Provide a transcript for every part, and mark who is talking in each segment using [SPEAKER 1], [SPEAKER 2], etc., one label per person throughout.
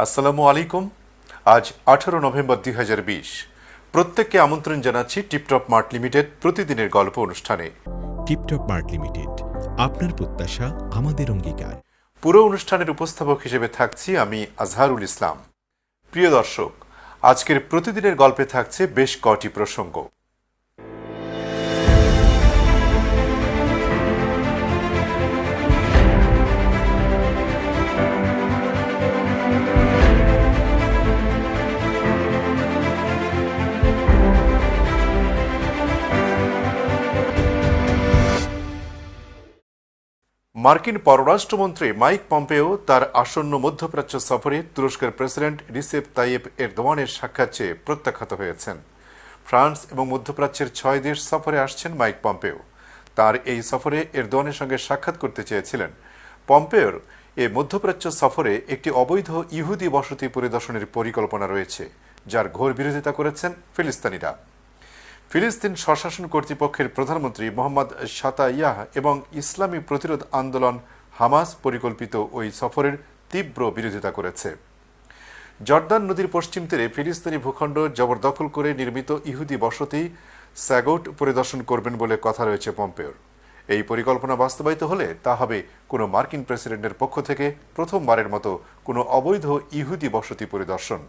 [SPEAKER 1] আসসালামু আলাইকুম। আজ 18 নভেম্বর 2020। প্রত্যেককে আমন্ত্রণ জানাচ্ছি টিপটপ মার্ট লিমিটেড প্রতিদিনের গল্প অনুষ্ঠানে।
[SPEAKER 2] টিপটপ মার্ট লিমিটেড, আপনার প্রত্যাশা আমাদের অঙ্গীকার।
[SPEAKER 1] পুরো অনুষ্ঠানের উপস্থাপক হিসেবে থাকছি আমি আজহারুল ইসলাম। প্রিয় দর্শক, আজকের প্রতিদিনের গল্পে থাকছে বেশ কটি প্রসঙ্গ। মার্কিন পররাষ্ট্রমন্ত্রী মাইক পম্পেও তার আসন্ন মধ্যপ্রাচ্য সফরে তুরস্কের প্রেসিডেন্ট রিসেপ তাইয়েপ এরদোয়ানের সাক্ষাৎ চেয়ে প্রত্যাখ্যাত হয়েছেন। ফ্রান্স এবং মধ্যপ্রাচ্যের 6 দেশ সফরে আসছেন মাইক পম্পেও। তার এই সফরে এরদোয়ানের সঙ্গে সাক্ষাৎ করতে চেয়েছিলেন। পম্পেওর এ মধ্যপ্রাচ্য সফরে একটি অবৈধ ইহুদি বসতি পরিদর্শনের পরিকল্পনা রয়েছে, যার ঘোর বিরোধিতা করেছেন ফিলিস্তিনিরা। ফিলিস্তিন স্বশাসন কর্তৃপক্ষের প্রধানমন্ত্রী মোহাম্মদ শাতাইয়াহ এবং ইসলামী প্রতিরোধ আন্দোলন হামাস পরিকল্পিত ওই সফরের তীব্র বিরোধিতা করেছে। জর্দান নদীর পশ্চিম তীরে ফিলিস্তিনি ভূখণ্ড জবরদখল করে নির্মিত ইহুদি বসতি স্যাগোট পরিদর্শন করবেন বলে কথা রয়েছে পম্পেওর। এই পরিকল্পনা বাস্তবায়িত হলে তা হবে কোনো মার্কিন প্রেসিডেন্টের পক্ষ থেকে প্রথমবারের মতো কোনো অবৈধ ইহুদি বসতি পরিদর্শন।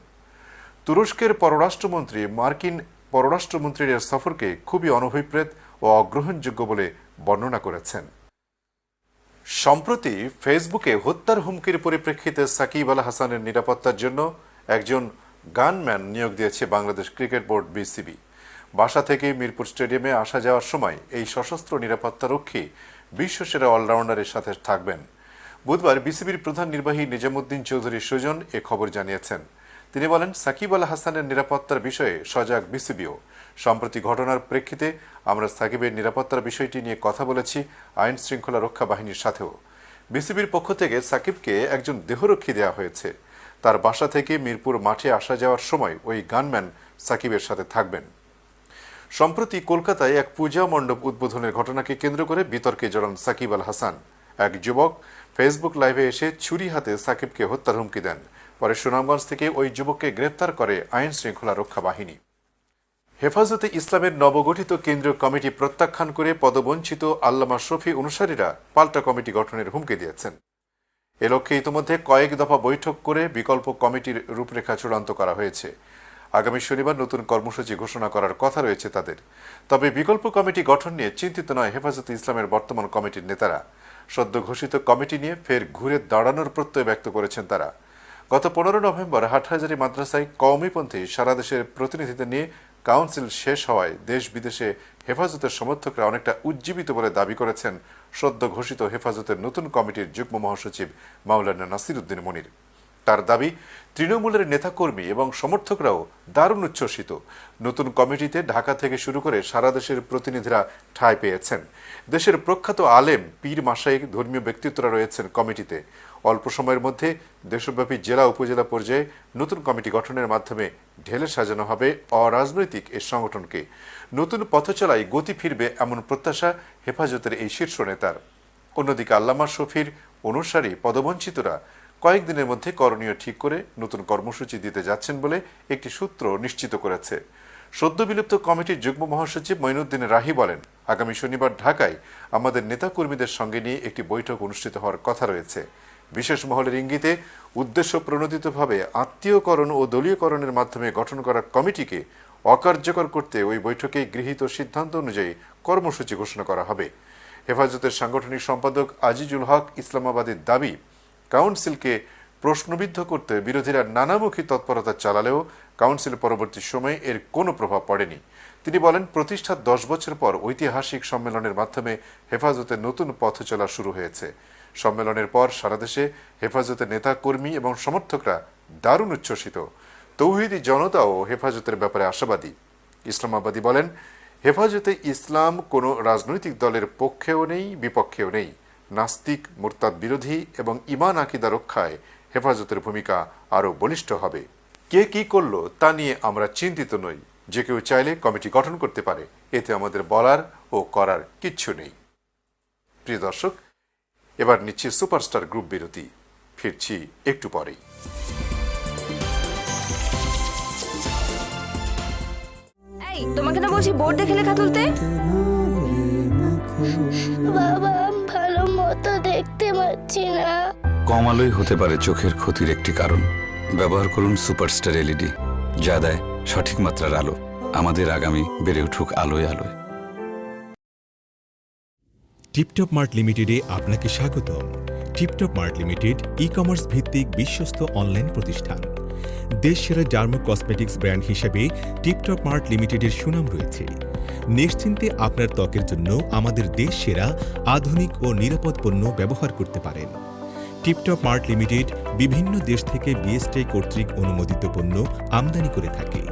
[SPEAKER 1] তুরস্কের পররাষ্ট্রমন্ত্রী মার্কিন পররাষ্ট্রমন্ত্রীর এর সফরকে খুবই অনভিপ্রেত ও অগ্রহণযোগ্য বলে বর্ণনা করেছেন। সম্প্রতি ফেসবুকে হত্যার হুমকির পরিপ্রেক্ষিতে সাকিব আল হাসানের নিরাপত্তার জন্য একজন গানম্যান নিয়োগ দিয়েছে বাংলাদেশ ক্রিকেট বোর্ড বিসিবি। বাসা থেকে মিরপুর স্টেডিয়ামে আসা যাওয়ার সময় এই সশস্ত্র নিরাপত্তারক্ষী বিশ্বসেরা অলরাউন্ডারের সাথে থাকবেন। বুধবার বিসিবির প্রধান নির্বাহী নিজামুদ্দিন চৌধুরী সুজন এ খবর জানিয়েছেন। তিনি বলেন, সাকিব আল হাসানের নিরাপত্তার বিষয়ে সজাগ বিসিবিও। সম্প্রতি ঘটনার প্রেক্ষিতে আমরা সাকিবের নিরাপত্তার বিষয়টি নিয়ে কথা বলেছি আইন শৃঙ্খলা রক্ষা বাহিনীর সাথেও। বিসিবির পক্ষ থেকে সাকিবকে একজন দেহরক্ষী দেওয়া হয়েছে। তার বাসা থেকে মিরপুর মাঠে আসা যাওয়ার সময় ওই গানম্যান সাকিবের সাথে থাকবেন। সম্প্রতি কলকাতায় এক পূজা মণ্ডপ উদ্বোধনের ঘটনাকে কেন্দ্র করে বিতর্কে জড়ান সাকিব আল হাসান। এক যুবক ফেসবুক লাইভে এসে ছুরি হাতে সাকিবকে হত্যার হুমকি দেন। পরে সুনামগঞ্জ থেকে ওই যুবককে গ্রেফতার করে আইন শৃঙ্খলা রক্ষা বাহিনী। হেফাজতে ইসলামের নবগঠিত কেন্দ্রীয় কমিটি প্রত্যাখ্যান করে পদবঞ্চিত আল্লামা শফি অনুসারীরা পাল্টা কমিটি গঠনের হুমকি দিয়েছেন। এ লক্ষ্যে ইতিমধ্যে কয়েক দফা বৈঠক করে বিকল্প কমিটির রূপরেখা চূড়ান্ত করা হয়েছে। আগামী শনিবার নতুন কর্মসূচি ঘোষণা করার কথা রয়েছে তাদের। তবে বিকল্প কমিটি গঠন নিয়ে চিন্তিত নয় হেফাজতে ইসলামের বর্তমান কমিটির নেতারা। সদ্য ঘোষিত কমিটি নিয়ে ফের ঘুরে দাঁড়ানোর প্রত্যয় ব্যক্ত করেছেন তারা। গত 15 নভেম্বর হাটহাজারী মাদ্রাসায় কওমিপন্থী সারা দেশের প্রতিনিধিদের নিয়ে কাউন্সিল শেষ হওয়ায় দেশ বিদেশে হেফাজতের সমর্থকরা অনেকটা উজ্জীবিত বলে দাবি করেছেন সদ্য ঘোষিত হেফাজতের নতুন কমিটির যুগ্ম মহাসচিব মাওলানা নাসির উদ্দিন মনির। তার দাবি, তৃণমূলের নেতাকর্মী এবং সমর্থকরাও দারুণ উচ্ছ্বসিত। নতুন কমিটিতে ঢাকা থেকে শুরু করে সারা দেশের প্রতিনিধিরা ঠাঁই পেয়েছেন। দেশের প্রখ্যাত আলেম, পীর, মাশায়েখ, ধর্মীয় ব্যক্তিত্বরা রয়েছেন কমিটিতে। অল্প সময়ের মধ্যে দেশব্যাপী জেলা উপজেলা পর্যায়ে নতুন কমিটি গঠনের মাধ্যমে ঢেলে সাজানো হবে অরাজনৈতিক এই সংগঠনকে। নতুন পথচলায় গতি ফিরবে এমন প্রত্যাশা হেফাজতের এই শীর্ষ নেতার। অন্যদিকে আল্লামা শফির অনুসারী পদবঞ্চিতরা কয়েকদিনের মধ্যে করণীয় ঠিক করে নতুন কর্মসূচি দিতে যাচ্ছেন বলে একটি সূত্র নিশ্চিত করেছে। সদ্য বিলুপ্ত কমিটির যুগ্ম মহাসচিব মঈনুদ্দিন রাহি বলেন, আগামী শনিবার ঢাকায় আমাদের নেতাকর্মীদের সঙ্গে নিয়ে একটি বৈঠক অনুষ্ঠিত হওয়ার কথা রয়েছে। বিশেষ মহলের ইঙ্গিতে উদ্দেশ্য প্রণোদিতভাবে আত্মীয়করণ ও দলীয়করণের মাধ্যমে গঠন করা কমিটিকে অকার্যকর করতে ওই বৈঠকে গৃহীত সিদ্ধান্ত অনুযায়ী কর্মসূচি ঘোষণা করা হবে। হেফাজতের সাংগঠনিক সম্পাদক আজিজুল হক ইসলামাবাদের দাবি, কাউন্সিলকে প্রশ্নবিদ্ধ করতে বিরোধীরা নানামুখী তৎপরতা চালালেও কাউন্সিল পরবর্তী সময়ে এর কোনো প্রভাব পড়েনি। তিনি বলেন, প্রতিষ্ঠার 10 বছর পর ঐতিহাসিক সম্মেলনের মাধ্যমে হেফাজতের নতুন পথ চলা শুরু হয়েছে। সম্মেলনের পর সারা দেশে হেফাজতের নেতা কর্মী এবং সমর্থকরা দারুণ উচ্ছ্বসিত। তৌহিদি জনতাও হেফাজতের ব্যাপারে আশাবাদী। ইসলামাবাদী বলেন, হেফাজতে ইসলাম কোনো রাজনৈতিক দলের পক্ষেও নেই, বিপক্ষেও নেই। নাস্তিক, মুরতাদ বিরোধী এবং ঈমান আকীদা রক্ষায় হেফাজতের ভূমিকা আরও বলিষ্ঠ হবে। কে কি করলো তা নিয়ে আমরা চিন্তিত নই। যে কেউ চাইলে কমিটি গঠন করতে পারে, এতে আমাদের বলার ও করার কিচ্ছু নেই। প্রিয় দর্শক, এবার নিচ্ছি সুপারস্টার গ্রুপ বিরতি। ফিরছি একটু পরেই।
[SPEAKER 3] বলছি বোর্ড দেখে লেখা তুলতে।
[SPEAKER 4] বাবা, আমি ভালো মতো দেখতে পাচ্ছি না।
[SPEAKER 5] কম আলোই হতে পারে চোখের ক্ষতির একটি কারণ। ব্যবহার করুন সুপারস্টার এলইডি, যা দেয় সঠিক মাত্রার আলো। আমাদের আগামী বেড়ে উঠুক আলোয় আলোয়।
[SPEAKER 2] টিপটপ মার্ট লিমিটেডে আপনাকে স্বাগতম। টিপটপ মার্ট লিমিটেড ই-কমার্স ভিত্তিক বিশ্বস্ত অনলাইন প্রতিষ্ঠান। দেশসেরা ডার্মো কসমেটিক্স ব্র্যান্ড হিসেবে টিপটপ মার্ট লিমিটেডের সুনাম রয়েছে। নিশ্চিন্তে আপনার ত্বকের জন্য আমাদের দেশসেরা আধুনিক ও নিরাপদ পণ্য ব্যবহার করতে পারেন। টিপটপ মার্ট লিমিটেড বিভিন্ন দেশ থেকে বিএসটিআই কর্তৃক অনুমোদিত পণ্য আমদানি করে থাকে।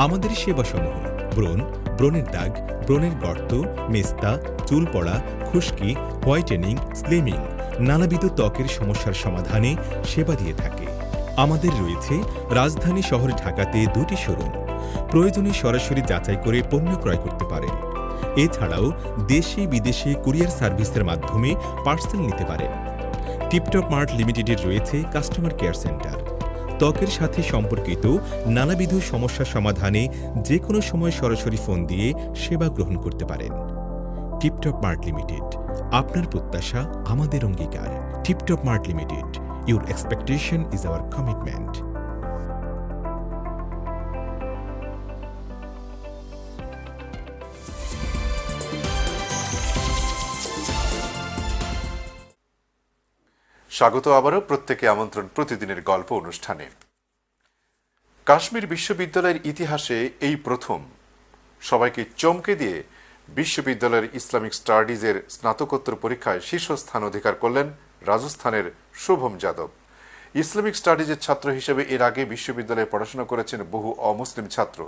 [SPEAKER 2] আমাদের সেবাসমূহ ব্রণ, ব্রণের দাগ, ব্রণের গর্ত, মেস্তা, চুল পড়া, খুশকি, হোয়াইটেনিং, স্লিমিং, নানাবিধ ত্বকের সমস্যার সমাধানে সেবা দিয়ে থাকে। আমাদের রয়েছে রাজধানী শহর ঢাকাতে 2টি শোরুম। প্রয়োজনে সরাসরি যাচাই করে পণ্য ক্রয় করতে পারেন। এছাড়াও দেশে বিদেশে কুরিয়ার সার্ভিসের মাধ্যমে পার্সেল নিতে পারেন। টিপটপ মার্ট লিমিটেডের রয়েছে কাস্টমার কেয়ার সেন্টার। ত্বকের সাথে সম্পর্কিত নানাবিধ সমস্যার সমাধানে যে কোনো সময় সরাসরি ফোন দিয়ে সেবা গ্রহণ করতে পারেন। টিপটপ মার্ট লিমিটেড, আপনার প্রত্যাশা আমাদের অঙ্গীকার। Tiptop mart limited, your expectation is our commitment.
[SPEAKER 1] স্বাগত আবারও প্রত্যেকে আমন্ত্রণ প্রতিদিনের গল্প অনুষ্ঠানে। কাশ্মীর বিশ্ববিদ্যালয়ের ইতিহাসে এই প্রথম সবাইকে চমকে দিয়ে বিশ্ববিদ্যালয়ের ইসলামিক স্টাডিজের স্নাতকোত্তর পরীক্ষায় শীর্ষস্থান অধিকার করলেন রাজস্থানের শুভম যাদব। ইসলামিক স্টাডিজের ছাত্র হিসেবে এর আগে বিশ্ববিদ্যালয়ে পড়াশোনা করেছেন বহু অমুসলিম ছাত্র,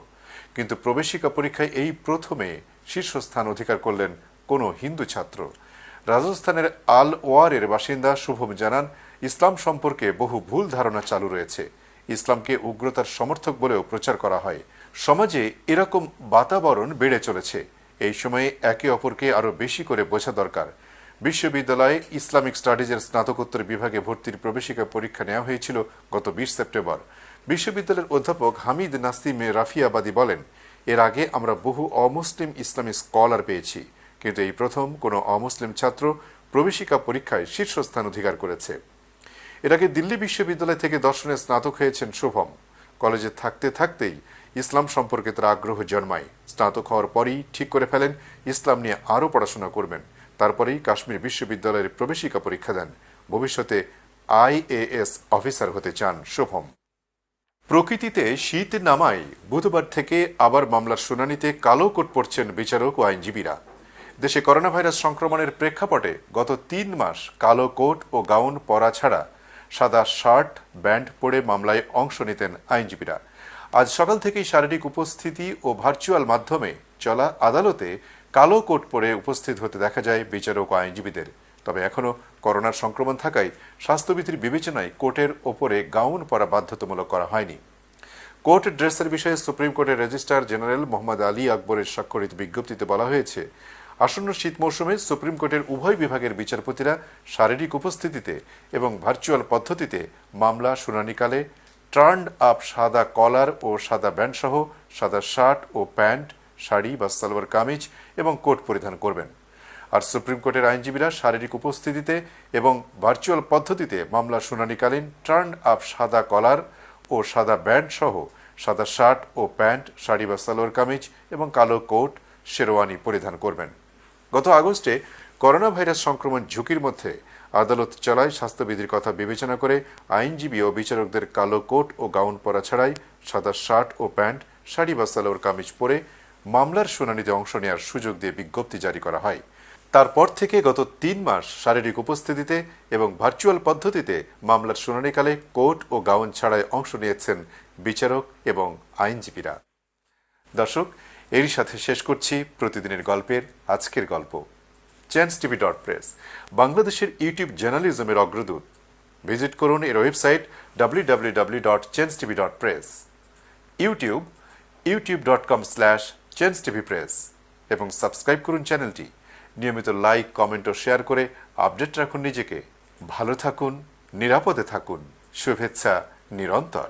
[SPEAKER 1] কিন্তু প্রবেশিকা পরীক্ষায় এই প্রথমে শীর্ষস্থান অধিকার করলেন কোনো হিন্দু ছাত্র। রাজস্থানের আল ওয়ারের বাসিন্দা শুভম জানান, ইসলাম সম্পর্কে বহু ভুল ধারণা চালু রয়েছে। ইসলামকে উগ্রতার সমর্থক বলেও প্রচার করা হয়। সমাজে এরকম বাতাবরণ বেড়ে চলেছে। এই সময়ে একে অপরকে আরো বেশি করে বোঝা দরকার। বিশ্ববিদ্যালয়ে ইসলামিক স্টাডিজের স্নাতকোত্তর বিভাগে ভর্তির প্রবেশিকা পরীক্ষা নেওয়া হয়েছিল গত 20 সেপ্টেম্বর। বিশ্ববিদ্যালয়ের অধ্যাপক হামিদ নাসিম রাফিয়াবাদী বলেন, এর আগে আমরা বহু অমুসলিম ইসলামী স্কলার পেয়েছি, কিন্তু এই প্রথম কোনো অমুসলিম ছাত্র প্রবেশিকা পরীক্ষায় শীর্ষস্থান অধিকার করেছে। এর আগে দিল্লি বিশ্ববিদ্যালয় থেকে দর্শনে স্নাতক হয়েছেন শুভম। কলেজে থাকতে থাকতেই ইসলাম সম্পর্কে তার আগ্রহ জন্মায়। স্নাতক হওয়ার পরই ঠিক করে ফেলেন ইসলাম নিয়ে আরও পড়াশোনা করবেন। তারপরেই কাশ্মীর বিশ্ববিদ্যালয়ের প্রবেশিকা পরীক্ষা দেন। ভবিষ্যতে IAS অফিসার হতে চান শুভম। প্রকৃতিতে শীত নামায় বুধবার থেকে আবার মামলার শুনানিতে কালো কোট পরছেন বিচারক ও আইনজীবীরা। দেশে করোনা ভাইরাস সংক্রমণের প্রেক্ষাপটে গত 3 মাস কালো কোট ও গাউন পরা ছাড়া সাদা শার্ট, ব্যান্ড পরে মামলায় অংশ নিতেন আইনজীবীরা। আজ সকাল থেকেই শারীরিক উপস্থিতি ও ভার্চুয়াল মাধ্যমে চলা আদালতে কালো কোট পরে উপস্থিত হতে দেখা যায় বিচারক ও আইনজীবীদের। তবে এখনও করোনার সংক্রমণ থাকায় স্বাস্থ্যবিধির বিবেচনায় কোটের ওপরে গাউন পরা বাধ্যতামূলক করা হয়নি। কোর্ট ড্রেসের বিষয়ে সুপ্রিম কোর্টের রেজিস্ট্রার জেনারেল মোহাম্মদ আলী আকবরের স্বাক্ষরিত বিজ্ঞপ্তিতে বলা হয়েছে, আসন্ন শীত মৌসুমে সুপ্রিম কোর্টের উভয় বিভাগের বিচারপতিরা শারীরিক উপস্থিতিতে এবং ভার্চুয়াল পদ্ধতিতে মামলা শুনানিকালে টার্নড আপ সাদা কলার ও সাদা ব্যান্ড সহ সাদা শার্ট ও প্যান্ট, শাড়ি বা সালোয়ার কামিজ এবং কোট পরিধান করবেন। আর সুপ্রিম কোর্টের আইনজীবীরা শারীরিক উপস্থিতিতে এবং ভার্চুয়াল পদ্ধতিতে মামলা শুনানিকালীন টার্নড আপ সাদা কলার ও সাদা ব্যান্ড সহ সাদা শার্ট ও প্যান্ট, শাড়ি বা সালোয়ার কামিজ এবং কালো কোট, শেরওয়ানি পরিধান করবেন। গত আগস্টে করোনা ভাইরাস সংক্রমণ ঝুঁকির মধ্যে আদালত চলায় স্বাস্থ্যবিধির কথা বিবেচনা করে আইনজীবী ও বিচারকদের কালো কোট ও গাউন পরা ছাড়াই সাদা শার্ট ও প্যান্ট, শাড়ি বা সালোয়ার কামিজ পরে মামলার শুনানিতে অংশ নেওয়ার সুযোগ দিয়ে বিজ্ঞপ্তি জারি করা হয়। তারপর থেকে গত 3 মাস শারীরিক উপস্থিতিতে এবং ভার্চুয়াল পদ্ধতিতে মামলার শুনানিকালে কোট ও গাউন ছাড়াই অংশ নিয়েছেন বিচারক এবং আইনজীবীরা। দর্শক, এরই সাথে শেষ করছি প্রতিদিনের গল্পের আজকের গল্প। chanceTV.press বাংলাদেশের ইউটিউব জার্নালিজমের অগ্রদূত। ভিজিট করুন এর ওয়েবসাইট www.chanceTV.press, ইউটিউব youtube.com/chancetvpress এবং সাবস্ক্রাইব করুন চ্যানেলটি। নিয়মিত লাইক, কমেন্ট ও শেয়ার করে আপডেট রাখুন নিজেকে। ভালো থাকুন, নিরাপদে থাকুন। শুভেচ্ছা নিরন্তর।